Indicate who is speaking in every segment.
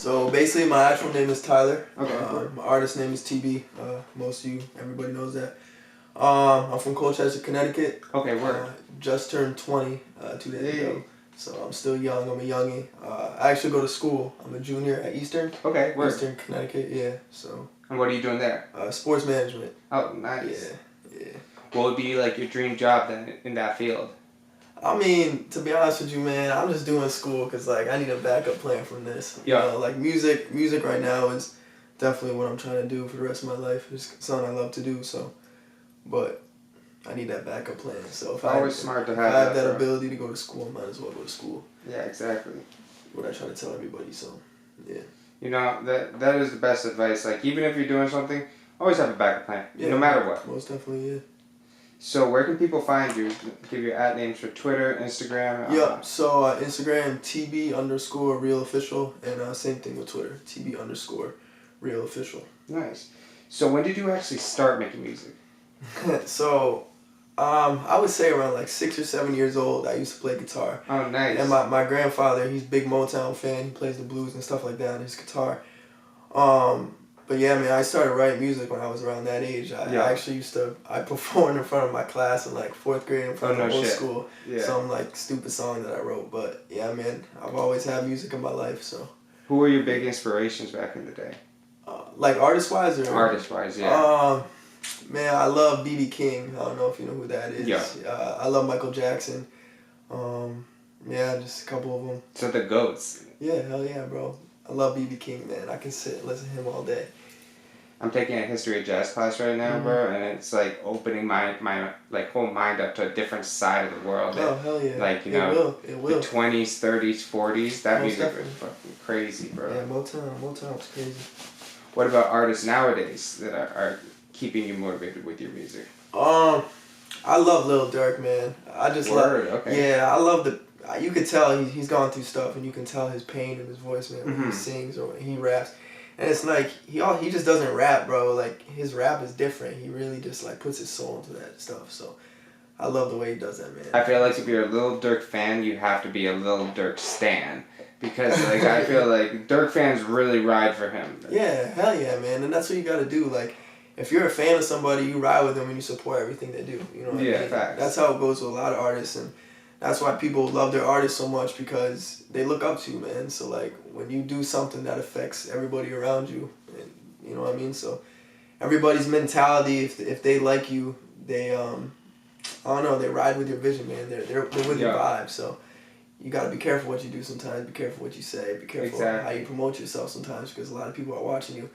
Speaker 1: So basically, my actual name is Tyler.
Speaker 2: Okay.
Speaker 1: My artist name is TB. Most of you, everybody knows that. I'm from Colchester, Connecticut.
Speaker 2: Okay, word.
Speaker 1: Just turned 20 2 days ago. So I'm still young. I'm a youngie. I actually go to school. I'm a junior at Eastern.
Speaker 2: Okay, word.
Speaker 1: Eastern, Connecticut, yeah. So.
Speaker 2: And what are you doing there?
Speaker 1: Sports management.
Speaker 2: Oh, nice.
Speaker 1: Yeah.
Speaker 2: What would be like your dream job then in that field?
Speaker 1: I mean, to be honest with you, man, I'm just doing school because like I need a backup plan from this.
Speaker 2: Yeah.
Speaker 1: You know, like music right now is definitely what I'm trying to do for the rest of my life. It's something I love to do. So, but I need that backup plan. So if
Speaker 2: smart to have
Speaker 1: if I have that
Speaker 2: bro.
Speaker 1: ability to go to school, I might as well go to school.
Speaker 2: Yeah, exactly.
Speaker 1: What I try to tell everybody. So, yeah.
Speaker 2: You know that is the best advice. Like even if you're doing something, always have a backup plan.
Speaker 1: Yeah,
Speaker 2: no matter what.
Speaker 1: Most definitely, yeah.
Speaker 2: So where can people find you? Give your @names for Twitter, Instagram.
Speaker 1: Yep. So Instagram TB_realofficial and same thing with Twitter TB_realofficial.
Speaker 2: Nice. So when did you actually start making music?
Speaker 1: So, I would say around like 6 or 7 years old. I used to play guitar.
Speaker 2: Oh, nice.
Speaker 1: And my grandfather, he's a big Motown fan. He plays the blues and stuff like that on his guitar. But yeah, man, I started writing music when I was around that age. I actually I performed in front of my class in like 4th grade in front of the whole school.
Speaker 2: Yeah.
Speaker 1: Some like stupid song that I wrote. But yeah, man, I've always had music in my life, so.
Speaker 2: Who were your big inspirations back in the day?
Speaker 1: Like artist-wise or?
Speaker 2: Artist-wise, yeah.
Speaker 1: Man, I love B.B. King. I don't know if you know who that is.
Speaker 2: Yeah.
Speaker 1: I love Michael Jackson. Yeah, just a couple of them.
Speaker 2: So the GOATs.
Speaker 1: Yeah, hell yeah, bro. I love B.B. King, man. I can sit and listen to him all day.
Speaker 2: I'm taking a history of jazz class right now, bro, and it's like opening my like whole mind up to a different side of the world.
Speaker 1: Oh, hell yeah.
Speaker 2: Like, you
Speaker 1: it
Speaker 2: know,
Speaker 1: will.
Speaker 2: the 20s, 30s, 40s, that
Speaker 1: Most
Speaker 2: music
Speaker 1: definitely.
Speaker 2: is fucking crazy, bro.
Speaker 1: Yeah, Motown's crazy.
Speaker 2: What about artists nowadays that are keeping you motivated with your music?
Speaker 1: I love Lil Durk, man. I just
Speaker 2: Okay.
Speaker 1: Yeah, I love you could tell he's gone through stuff, and you can tell his pain in his voice, man, when he sings or when he raps. And it's like he just doesn't rap, bro. Like his rap is different. He really just like puts his soul into that stuff. So I love the way he does that, man.
Speaker 2: I feel like if you're a Lil Durk fan, you have to be a Lil Durk stan. Because like I feel like Durk fans really ride for him.
Speaker 1: Yeah, hell yeah, man. And that's what you gotta do. Like, if you're a fan of somebody, you ride with them and you support everything they do. You know what I mean?
Speaker 2: Facts.
Speaker 1: That's how it goes with a lot of artists, and that's why people love their artists so much, because they look up to you, man. So like when you do something that affects everybody around you, and you know what I mean. So everybody's mentality, if they like you, they I don't know, they ride with your vision, man. They're with your vibe. So you gotta be careful what you do sometimes. Be careful what you say. Be careful how you promote yourself sometimes, because a lot of people are watching you.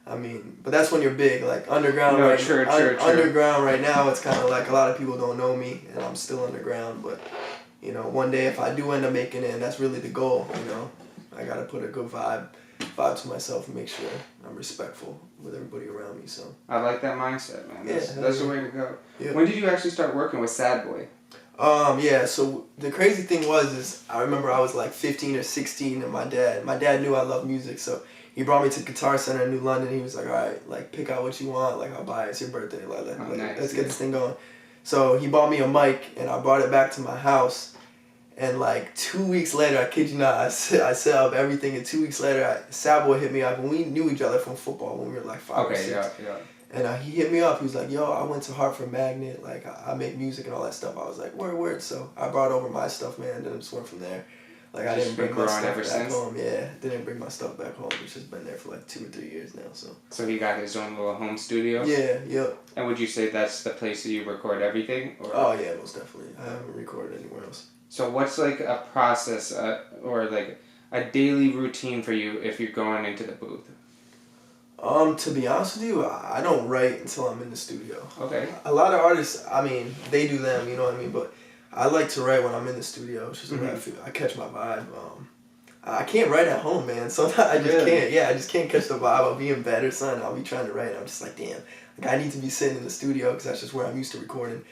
Speaker 1: I mean, but that's when you're big. Like underground, true. Underground right now, it's kind of like a lot of people don't know me, and I'm still underground. But you know, one day if I do end up making it, and that's really the goal. You know, I gotta put a good vibe to myself and make sure I'm respectful with everybody around me. So
Speaker 2: I like that mindset, man. That's the way to go.
Speaker 1: Yeah.
Speaker 2: When did you actually start working with Sad Boy?
Speaker 1: Yeah, so the crazy thing is I remember I was like 15 or 16, and my dad knew I loved music, so he brought me to Guitar Center in New London. He was like, all right, like pick out what you want, like I'll buy it, it's your birthday, let's get this thing going. So he bought me a mic, and I brought it back to my house, and like 2 weeks later, I kid you not, I set up everything, and 2 weeks later, Sad Boy hit me up, and we knew each other from football when we were like 5 or 6.
Speaker 2: Yeah.
Speaker 1: And he hit me up. He was like, yo, I went to Hartford Magnet. Like, I make music and all that stuff. I was like, word. So I brought over my stuff, man, and then I just went from there. Like, I didn't bring my stuff back home. Yeah, didn't bring my stuff back home, which has been there for like 2 or 3 years now.
Speaker 2: So he got his own little home studio?
Speaker 1: Yeah, yep.
Speaker 2: And would you say that's the place that you record everything? Or?
Speaker 1: Oh, yeah, most definitely. I haven't recorded anywhere else.
Speaker 2: So what's like a process or like a daily routine for you if you're going into the booth?
Speaker 1: To be honest with you, I don't write until I'm in the studio.
Speaker 2: Okay.
Speaker 1: A lot of artists, I mean, they do them, you know what I mean? But I like to write when I'm in the studio. It's just the way I feel. I catch my vibe. I can't write at home, man. Sometimes I just can't. Yeah, I just can't catch the vibe. I'll be in bed or something. I'll be trying to write. I'm just like, damn. Like, I need to be sitting in the studio because that's just where I'm used to recording.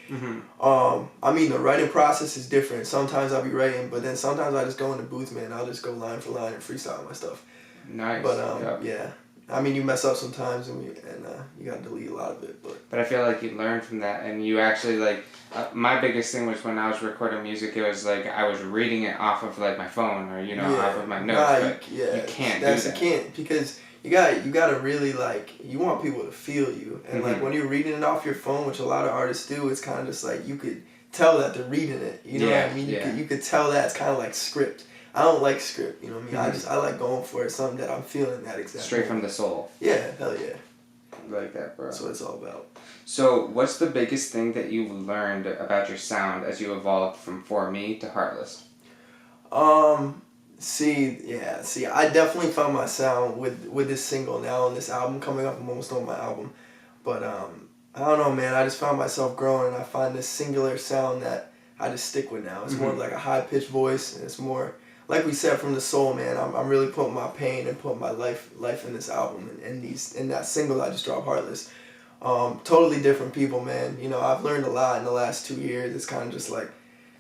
Speaker 1: I mean, the writing process is different. Sometimes I'll be writing, but then sometimes I just go in the booth, man. I'll just go line for line and freestyle my stuff.
Speaker 2: Nice.
Speaker 1: But, yeah. I mean, you mess up sometimes, and you gotta delete a lot of it.
Speaker 2: But I feel like you learn from that, and you actually like. My biggest thing was when I was recording music, it was like I was reading it off of like my phone or off of my notes.
Speaker 1: Nah,
Speaker 2: but you can't do that.
Speaker 1: You can't, because you gotta really, like, you want people to feel you, and like when you're reading it off your phone, which a lot of artists do, it's kind of just like you could tell that they're reading it. You know what I mean? You could tell that it's kind of like script. I don't like script. You know what I mean? I like going for it, something that I'm feeling that exact.
Speaker 2: Straight from the soul.
Speaker 1: Yeah, hell yeah.
Speaker 2: Like that, bro.
Speaker 1: That's what it's all about.
Speaker 2: So, what's the biggest thing that you've learned about your sound as you evolved from For Me to Heartless?
Speaker 1: See, I definitely found my sound with this single now on this album coming up. I'm almost on my album, but I don't know, man. I just found myself growing, and I find this singular sound that I just stick with now. It's more of like a high pitched voice, and it's more like we said, from the soul, man. I'm really putting my pain and putting my life in this album and in that single I just dropped, Heartless. Totally different people, man. You know, I've learned a lot in the last 2 years. It's kind of just like,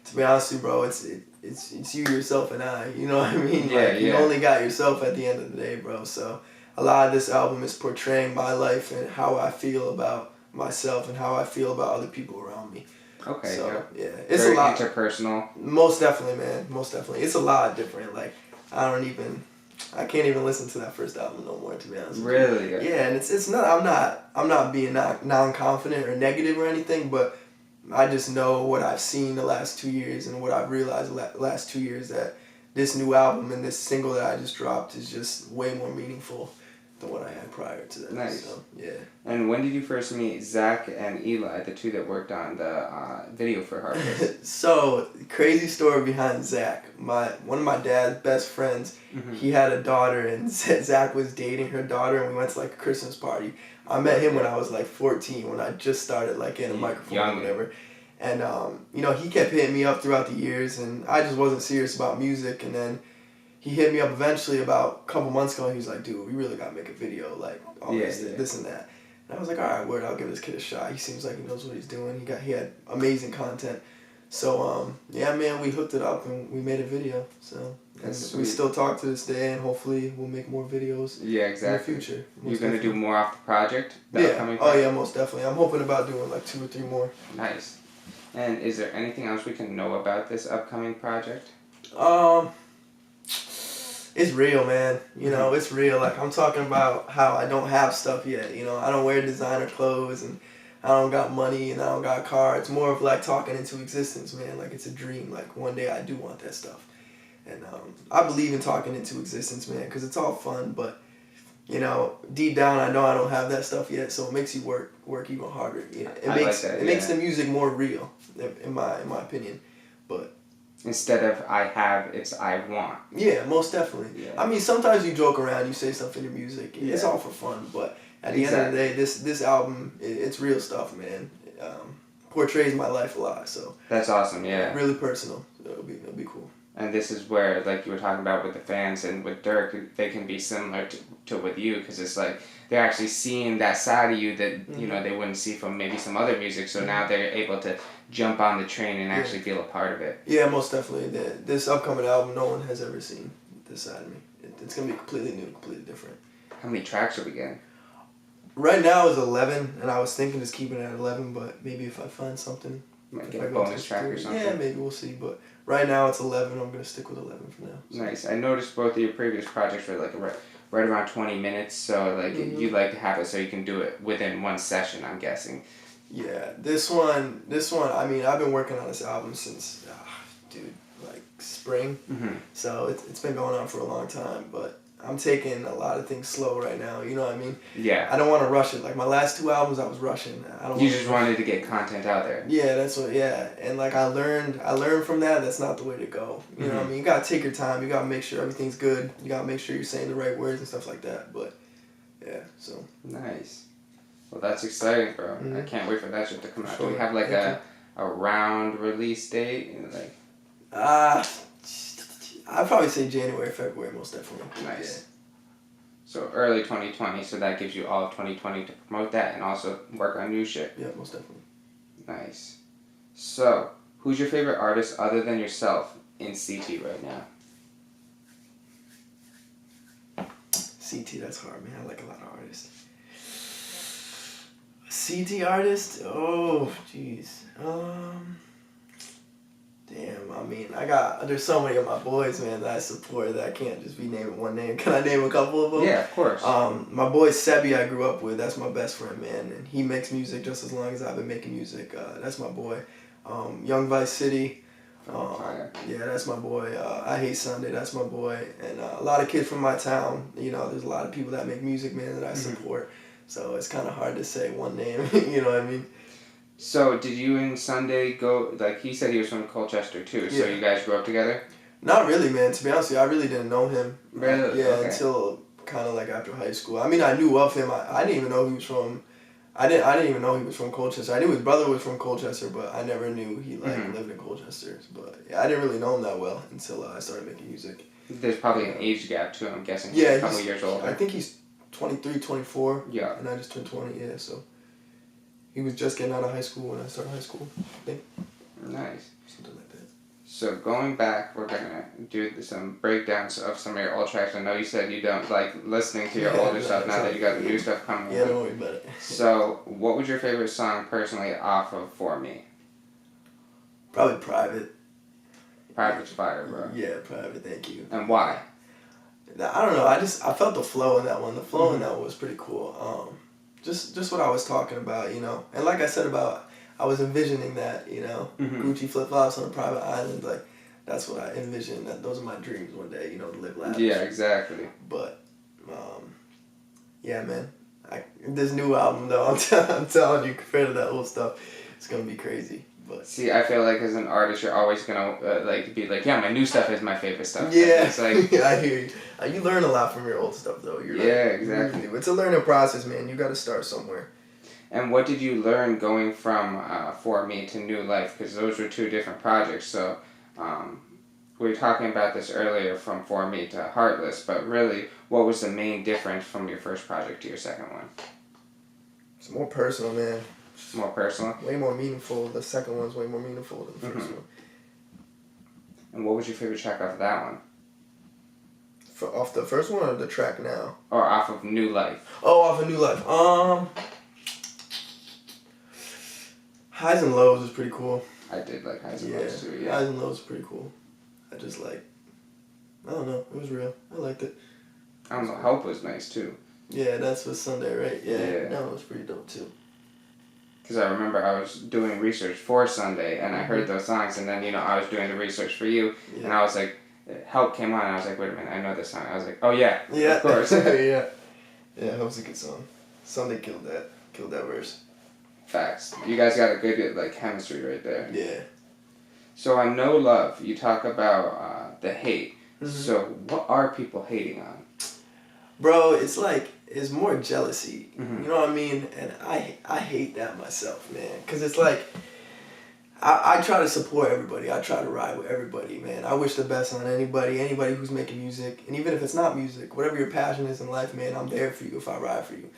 Speaker 1: to be honest with you, bro, it's you, yourself, and I. You know what I mean? You only got yourself at the end of the day, bro. So a lot of this album is portraying my life and how I feel about myself and how I feel about other people around me.
Speaker 2: Okay.
Speaker 1: So, yeah. It's
Speaker 2: very
Speaker 1: a lot.
Speaker 2: Interpersonal.
Speaker 1: Most definitely, man. Most definitely. It's a lot different. Like, I can't even listen to that first album no more, to be honest.
Speaker 2: Really?
Speaker 1: Yeah, and it's not. I'm not being non-confident or negative or anything, but I just know what I've seen the last 2 years and what I've realized the last 2 years, that this new album and this single that I just dropped is just way more meaningful than what I had prior to that.
Speaker 2: Nice.
Speaker 1: So, yeah.
Speaker 2: And when did you first meet Zach and Eli, the two that worked on the video for Heartless?
Speaker 1: So, crazy story behind Zach. One of my dad's best friends, he had a daughter, and Zach was dating her daughter, and we went to like a Christmas party. I met him when I was like 14, when I just started like getting a microphone or whatever. And he kept hitting me up throughout the years, and I just wasn't serious about music. And then he hit me up eventually about a couple months ago, and he was like, dude, we really gotta make a video, like all this and that. And I was like, all right, word, I'll give this kid a shot. He seems like he knows what he's doing. He had amazing content. So yeah, man, we hooked it up and we made a video. So we still talk to this day, and hopefully we'll make more videos.
Speaker 2: Yeah, exactly.
Speaker 1: In the future.
Speaker 2: You're gonna do more off the project?
Speaker 1: Yeah, most definitely. I'm hoping about doing like 2 or 3 more.
Speaker 2: Nice. And is there anything else we can know about this upcoming project?
Speaker 1: It's real, man. You know, it's real. Like, I'm talking about how I don't have stuff yet. You know, I don't wear designer clothes, and I don't got money, and I don't got a car. It's more of like talking into existence, man. Like, it's a dream. Like, one day I do want that stuff. And I believe in talking into existence, man, because it's all fun. But, you know, deep down, I know I don't have that stuff yet, so it makes you work even harder. You know, it makes the music more real, in my opinion. But
Speaker 2: instead of I have, it's I want.
Speaker 1: Yeah, most definitely. Yeah. I mean, sometimes you joke around, you say stuff in your music. Yeah. It's all for fun, but at the end of the day, this album, it's real stuff, man. Portrays my life a lot, so
Speaker 2: that's awesome. Yeah,
Speaker 1: really personal. So it'll be cool.
Speaker 2: And this is where, like you were talking about with the fans and with Dirk, they can be similar to with you, because it's like they're actually seeing that side of you that they wouldn't see from maybe some other music. So now they're able to jump on the train and actually feel a part of it.
Speaker 1: Yeah, most definitely. This upcoming album, no one has ever seen this side of me. It's gonna be completely new, completely different.
Speaker 2: How many tracks are we getting?
Speaker 1: Right now is 11, and I was thinking just keeping it at 11, but maybe if I find something,
Speaker 2: might get a bonus track or something.
Speaker 1: Yeah, maybe we'll see. But right now it's 11. I'm gonna stick with 11 for now. So.
Speaker 2: Nice. I noticed both of your previous projects were like right around 20 minutes, so like you'd like to have it so you can do it within one session, I'm guessing.
Speaker 1: Yeah, this one. I mean, I've been working on this album since, like spring. So it's been going on for a long time, but I'm taking a lot of things slow right now. You know what I mean?
Speaker 2: Yeah.
Speaker 1: I don't want to rush it. Like my last 2 albums, I was rushing.
Speaker 2: You just wanted to get content out there.
Speaker 1: Yeah, that's what. Yeah, and like I learned from that. That's not the way to go. You know what I mean? You gotta take your time. You gotta make sure everything's good. You gotta make sure you're saying the right words and stuff like that. But yeah, so.
Speaker 2: Nice. Well, that's exciting, bro. I can't wait for that shit to come out. Sure. Do we have like a round release date?
Speaker 1: I'd probably say January, February, most definitely.
Speaker 2: Nice. Yeah. So early 2020, so that gives you all of 2020 to promote that and also work on new shit.
Speaker 1: Yeah, most definitely.
Speaker 2: Nice. So, who's your favorite artist other than yourself in CT right now?
Speaker 1: CT, that's hard, man. I like a lot of artists. CT artist? Oh, jeez. Damn, I mean, there's so many of my boys, man, that I support that I can't just be naming one name. Can I name a couple of them?
Speaker 2: Yeah, of course.
Speaker 1: My boy Sebi I grew up with, that's my best friend, man, and he makes music just as long as I've been making music. That's my boy. Young Vice City, yeah, that's my boy. I Hate Sunday, that's my boy. And a lot of kids from my town, you know, there's a lot of people that make music, man, that I support. So it's kind of hard to say one name, you know what I mean?
Speaker 2: So did you and Sunday go, like he said he was from Colchester too, so
Speaker 1: Yeah.
Speaker 2: you guys grew up together?
Speaker 1: Not really, man. To be honest with you, I really didn't know him.
Speaker 2: Really?
Speaker 1: Yeah,
Speaker 2: Okay.
Speaker 1: until kind of like after high school. I mean, I knew of him. I didn't even know he was from. I didn't even know he was from Colchester. I knew his brother was from Colchester, but I never knew he lived in Colchester. But yeah, I didn't really know him that well until I started making music.
Speaker 2: There's probably an age gap too, I'm guessing.
Speaker 1: Yeah,
Speaker 2: a couple years older.
Speaker 1: I think he's 23, 24.
Speaker 2: Yeah.
Speaker 1: And I just turned 20. Yeah, so he was just getting out of high school when I started high school. I think
Speaker 2: Nice.
Speaker 1: something like that.
Speaker 2: So going back, we're gonna do some breakdowns of some of your old tracks. I know you said you don't like listening to your
Speaker 1: Yeah,
Speaker 2: older stuff now that you got the new stuff coming
Speaker 1: Yeah,
Speaker 2: out.
Speaker 1: don't worry about it.
Speaker 2: So what was your favorite song personally off of For Me?
Speaker 1: Probably Private.
Speaker 2: Private's Fire, bro.
Speaker 1: Yeah, Private. Thank you.
Speaker 2: And why?
Speaker 1: I don't know. I felt the flow in that one. The flow in that one was pretty cool. Just what I was talking about, you know. And like I said about, I was envisioning that, you know, Gucci flip flops on a private island. Like that's what I envisioned. That those are my dreams one day, you know, to live lavish.
Speaker 2: Yeah, exactly.
Speaker 1: But, yeah, man. This new album though, I'm telling you, compared to that old stuff, it's gonna be crazy. But
Speaker 2: See, I feel like as an artist, you're always gonna be like, yeah, my new stuff is my favorite stuff.
Speaker 1: yeah,
Speaker 2: It's like,
Speaker 1: yeah, I hear you. You learn a lot from your old stuff though. You're
Speaker 2: Yeah,
Speaker 1: right.
Speaker 2: exactly.
Speaker 1: You do. It's a learning process, man. You got to start somewhere.
Speaker 2: and what did you learn going from For Me to New Life? Because those were two different projects. So we were talking about this earlier from For Me to Heartless, but really, what was the main difference from your first project to your second one?
Speaker 1: It's more personal, man.
Speaker 2: More personal?
Speaker 1: Way more meaningful. The second one's way more meaningful than the first one.
Speaker 2: And what was your favorite track off of that one?
Speaker 1: Off the first one or the track now?
Speaker 2: Or off of New Life?
Speaker 1: Oh, off of New Life. Highs and Lows is pretty cool.
Speaker 2: I did like Highs and
Speaker 1: Yeah,
Speaker 2: Lows too, yeah.
Speaker 1: Highs and Lows is pretty cool. I don't know. It was real. I liked it.
Speaker 2: I don't know, Help was nice too.
Speaker 1: Yeah, that's with Sunday, right? Yeah,
Speaker 2: Yeah.
Speaker 1: that one was pretty dope too.
Speaker 2: Because I remember I was doing research for Sunday, and I heard those songs, and then, you know, I was doing the research for you, and I was like, Help came on, and I was like, wait a minute, I know this song. I was like, oh yeah,
Speaker 1: Yeah,
Speaker 2: of course.
Speaker 1: yeah. Yeah, Help's a good song. Sunday killed that verse.
Speaker 2: Facts. You guys got a good, like, chemistry right there.
Speaker 1: Yeah.
Speaker 2: So on No Love, you talk about the hate. So what are people hating on?
Speaker 1: Bro, it's more jealousy. You know what I mean? And I hate that myself, man. Because it's like, I try to support everybody. I try to ride with everybody, man. I wish the best on anybody who's making music. And even if it's not music, whatever your passion is in life, man, I'm there for you if I ride for you.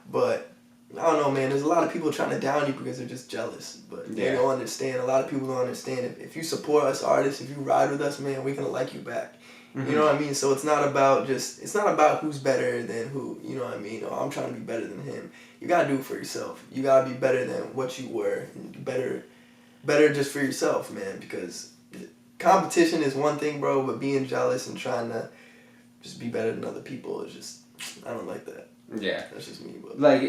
Speaker 1: But, I don't know, man. There's a lot of people trying to down you because they're just jealous. But they don't understand. A lot of people don't understand. If you support us artists, if you ride with us, man, we're going to like you back. You know what I mean? So it's not about who's better than who, you know what I mean? Or I'm trying to be better than him. You gotta do it for yourself. You gotta be better than what you were. Better just for yourself, man, because competition is one thing, bro, but being jealous and trying to just be better than other people is just, I don't like that.
Speaker 2: Yeah.
Speaker 1: That's just me, but.
Speaker 2: Like,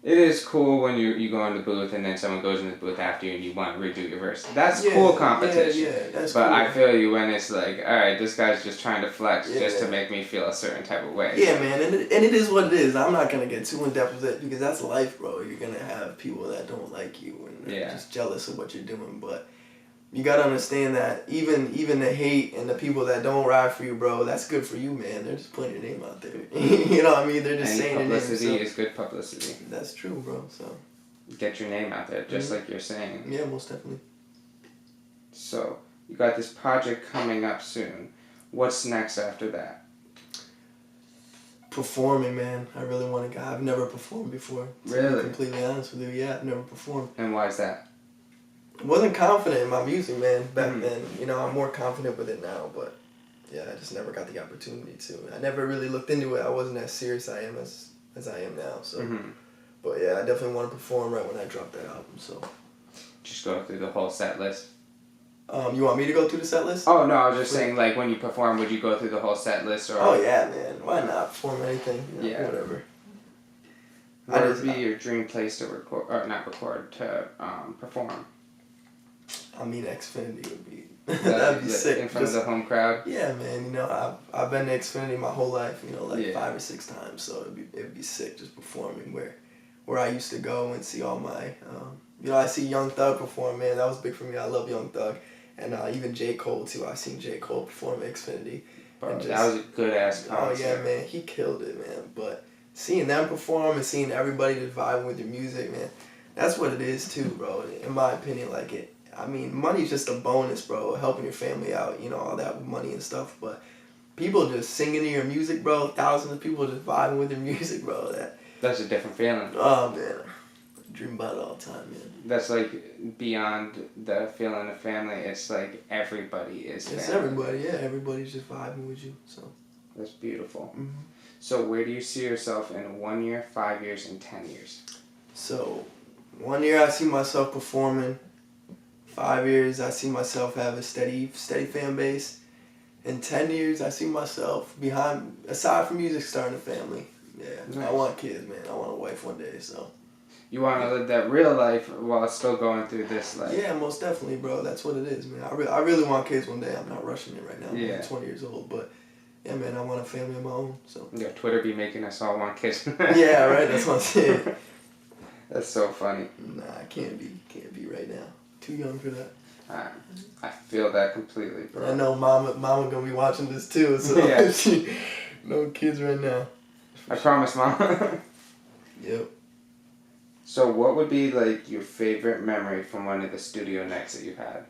Speaker 2: it is cool when you go in the booth and then someone goes in the booth after you and you want to redo your verse. That's cool competition.
Speaker 1: Yeah, that's
Speaker 2: but
Speaker 1: cool.
Speaker 2: I feel you when it's like, alright, this guy's just trying to flex just to
Speaker 1: Yeah.
Speaker 2: make me feel a certain type of way.
Speaker 1: Yeah, man, and it is what it is. I'm not gonna get too in depth with it because that's life, bro. You're gonna have people that don't like you and they're just jealous of what you're doing. But you gotta understand that even the hate and the people that don't ride for you, bro, that's good for you, man. They're just putting your name out there. You know what I mean? They're just saying your name.
Speaker 2: Publicity is good publicity.
Speaker 1: That's true, bro. So
Speaker 2: Get your name out there, just like you're saying.
Speaker 1: yeah, most definitely.
Speaker 2: So you got this project coming up soon. What's next after that?
Speaker 1: Performing, man. I really want to. I've never performed before. To
Speaker 2: Really?
Speaker 1: be completely honest with you, yeah, I've never performed.
Speaker 2: And why is that?
Speaker 1: Wasn't confident in my music, man, back then. You know, I'm more confident with it now, but yeah, I just never got the opportunity to. I never really looked into it. I wasn't as serious I am as I am now. So, but yeah, I definitely want to perform right when I drop that album. So,
Speaker 2: just go through the whole set list.
Speaker 1: You want me to go through the set list?
Speaker 2: Oh no, I was just saying, like, when you perform, would you go through the whole set list or?
Speaker 1: Oh yeah, man. Why not perform anything? You know, whatever.
Speaker 2: What would be your dream place to record, or not record, to perform?
Speaker 1: I mean, Xfinity would be that'd be sick.
Speaker 2: In front of the home crowd.
Speaker 1: Yeah, man. You know, I've been to Xfinity my whole life. You know, like 5 or 6 times. So it'd be sick just performing where I used to go and see all my. You know, I see Young Thug perform. Man, that was big for me. I love Young Thug, and even J. Cole too. I seen J. Cole perform at Xfinity.
Speaker 2: Bro, that was a good ass concert.
Speaker 1: Oh yeah, man. He killed it, man. But seeing them perform and seeing everybody just vibing with their music, man, that's what it is too, bro. In my opinion, like it. I mean, money's just a bonus, bro. Helping your family out, you know, all that with money and stuff. But people just singing to your music, bro. Thousands of people just vibing with your music, bro.
Speaker 2: That's a different feeling.
Speaker 1: Oh man, I dream about it all the time, man.
Speaker 2: That's like beyond the feeling of family. It's like everybody is family.
Speaker 1: It's everybody, yeah. Everybody's just vibing with you, so.
Speaker 2: That's beautiful.
Speaker 1: Mm-hmm.
Speaker 2: So where do you see yourself in 1 year, 5 years, and 10 years?
Speaker 1: So, 1 year I see myself performing. 5 years I see myself have a steady fan base. In 10 years I see myself aside from music, starting a family. Yeah, nice. I want kids, man. I want a wife one day, so.
Speaker 2: You want to live that real life while still going through this life.
Speaker 1: Yeah, most definitely, bro. That's what it is, man. I really want kids one day. I'm not rushing it right now.
Speaker 2: Yeah.
Speaker 1: I'm 20 years old, but yeah, man, I want a family of my own. So.
Speaker 2: Yeah, Twitter be making us all want kids.
Speaker 1: Yeah, right. That's what I'm saying.
Speaker 2: That's so funny.
Speaker 1: Nah, I can't be right now. Too young for that.
Speaker 2: I feel that completely, bro.
Speaker 1: I know mama gonna be watching this too, so
Speaker 2: yeah.
Speaker 1: No kids right now.
Speaker 2: I promise, Mom.
Speaker 1: Yep.
Speaker 2: So what would be like your favorite memory from one of the studio nights that you've had?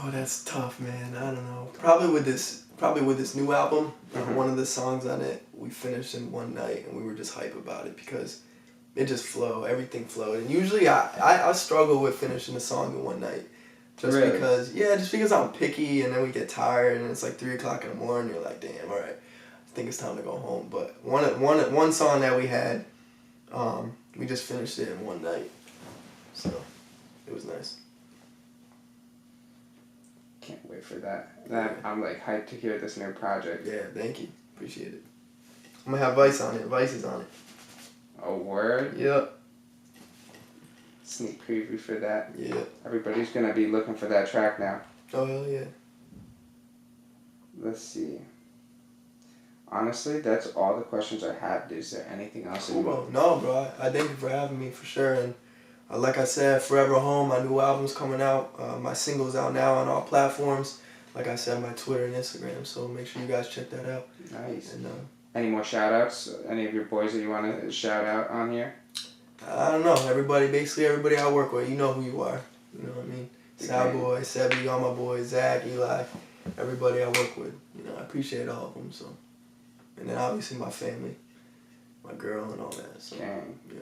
Speaker 1: Oh, that's tough, man. I don't know. Probably with this new album, one of the songs on it, we finished in one night and we were just hype about it because it just flowed. Everything flowed. And usually I struggle with finishing a song in one night. Just because I'm picky and then we get tired and it's like 3 o'clock in the morning. You're like, damn, all right, I think it's time to go home. But one song that we had, we just finished it in one night. So it was nice.
Speaker 2: Can't wait for that. I'm like hyped to hear this new project.
Speaker 1: Yeah, thank you. Appreciate it. I'm gonna have Vice on it. Vice is on it.
Speaker 2: A word?
Speaker 1: Yep.
Speaker 2: Sneak preview for that.
Speaker 1: Yeah.
Speaker 2: Everybody's gonna be looking for that track now.
Speaker 1: Oh, hell yeah.
Speaker 2: Let's see. Honestly, that's all the questions I had. Is there anything else?
Speaker 1: Cool, bro. No, bro. I thank you for having me for sure. And like I said, Forever Home, my new album's coming out. My single's out now on all platforms. Like I said, my Twitter and Instagram. So make sure you guys check that out.
Speaker 2: Nice.
Speaker 1: And
Speaker 2: any more shout outs? Any of your boys that you want to shout out on here?
Speaker 1: I don't know. Basically everybody I work with, you know who you are. You know what I mean? Salboy, Sebi, all my boys, Zach, Eli, everybody I work with. You know, I appreciate all of them. So, and then obviously my family, my girl, and all that. So,
Speaker 2: Gang.
Speaker 1: Yeah.